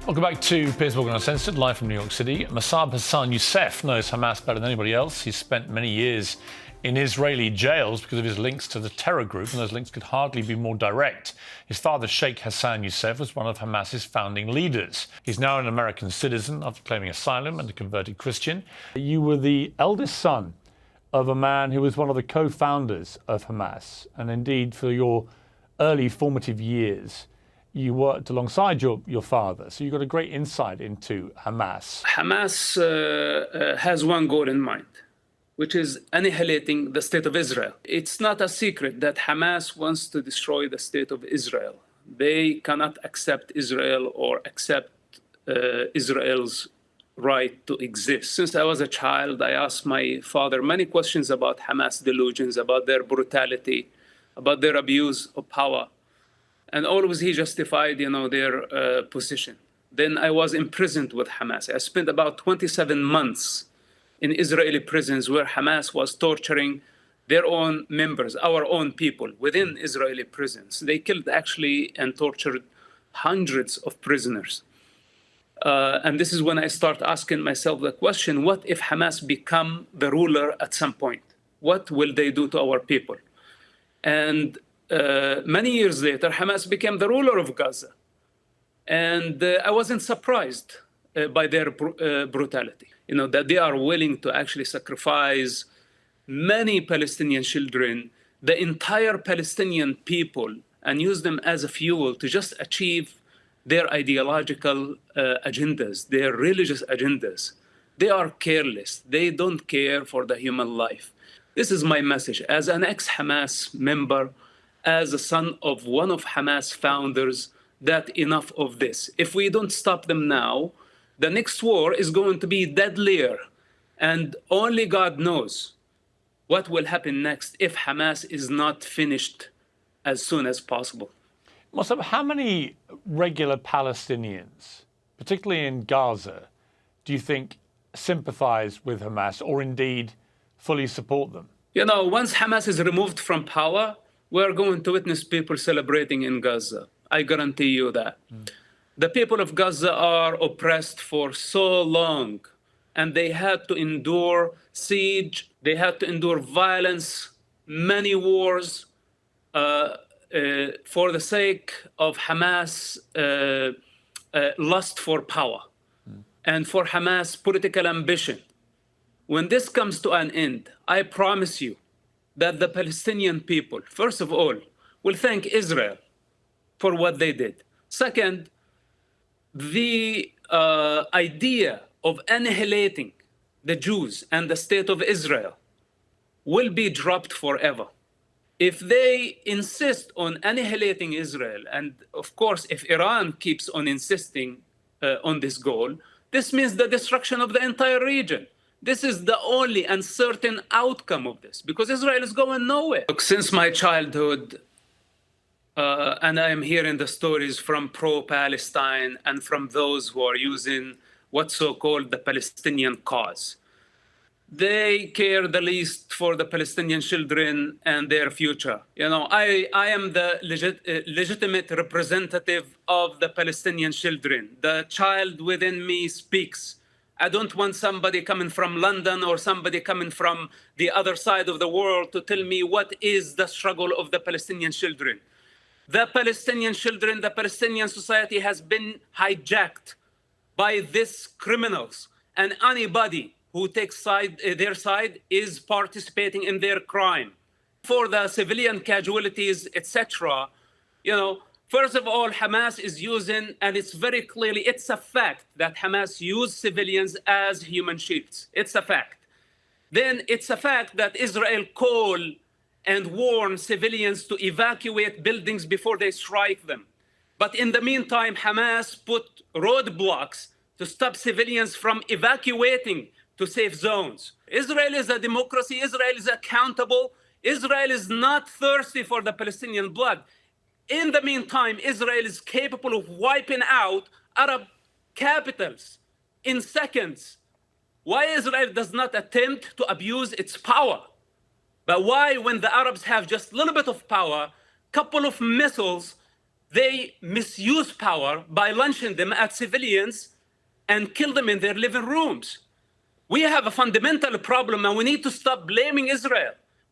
Welcome back to Piers Morgan Uncensored, live from New York City. Mossab Hassan Youssef knows Hamas better than anybody else. He's spent many years in Israeli jails because of his links to the terror group, and those links could hardly be more direct. His father, Sheikh Hassan Youssef, was one of Hamas's founding leaders. He's now an American citizen after claiming asylum and a converted Christian. You were the eldest son of a man who was one of the co-founders of Hamas, and indeed for your early formative years, you worked alongside your father, so you got a great insight into Hamas. Hamas has one goal in mind, which is annihilating the state of Israel. It's not a secret that Hamas wants to destroy the state of Israel. They cannot accept Israel or accept Israel's right to exist. Since I was a child, I asked my father many questions about Hamas delusions, about their brutality, about their abuse of power. And always he justified, their position. Then I was imprisoned with Hamas. I spent about 27 months in Israeli prisons where Hamas was torturing their own members, our own people, within Israeli prisons. They killed actually and tortured hundreds of prisoners. And this is when I start asking myself the question, what if Hamas become the ruler at some point? What will they do to our people? And many years later, Hamas became the ruler of Gaza. And I wasn't surprised by their brutality, that they are willing to actually sacrifice many Palestinian children, the entire Palestinian people, and use them as a fuel to just achieve their ideological agendas, their religious agendas. They are careless. They don't care for the human life. This is my message. As an ex-Hamas member, as a son of one of Hamas founders, that enough of this. If we don't stop them now, the next war is going to be deadlier. And only God knows what will happen next if Hamas is not finished as soon as possible. Mossab, how many regular Palestinians, particularly in Gaza, do you think sympathize with Hamas or indeed fully support them? Once Hamas is removed from power, we're going to witness people celebrating in Gaza. I guarantee you that. The people of Gaza are oppressed for so long, and they had to endure siege, they had to endure violence, many wars, for the sake of Hamas' lust for power and for Hamas' political ambition. When this comes to an end, I promise you that the Palestinian people, first of all, will thank Israel for what they did. Second, the idea of annihilating the Jews and the state of Israel will be dropped forever. If they insist on annihilating Israel, and of course, if Iran keeps on insisting on this goal, this means the destruction of the entire region. This is the only uncertain outcome of this, because Israel is going nowhere. Look, since my childhood, and I am hearing the stories from pro-Palestine and from those who are using what's so-called the Palestinian cause. They care the least for the Palestinian children and their future. I am the legitimate representative of the Palestinian children. The child within me speaks. I don't want somebody coming from London or somebody coming from the other side of the world to tell me what is the struggle of the Palestinian children. The Palestinian children, the Palestinian society has been hijacked by these criminals, and anybody who takes their side is participating in their crime. For the civilian casualties, etc., first of all, Hamas is using, and it's very clearly, it's a fact that Hamas used civilians as human shields. It's a fact. Then it's a fact that Israel called and warned civilians to evacuate buildings before they strike them. But in the meantime, Hamas put roadblocks to stop civilians from evacuating to safe zones. Israel is a democracy. Israel is accountable. Israel is not thirsty for the Palestinian blood. In the meantime, Israel is capable of wiping out Arab capitals in seconds. Why Israel does not attempt to abuse its power? But why, when the Arabs have just a little bit of power, couple of missiles they misuse power by launching them at civilians and kill them in their living rooms. We have a fundamental problem, and we need to stop blaming Israel.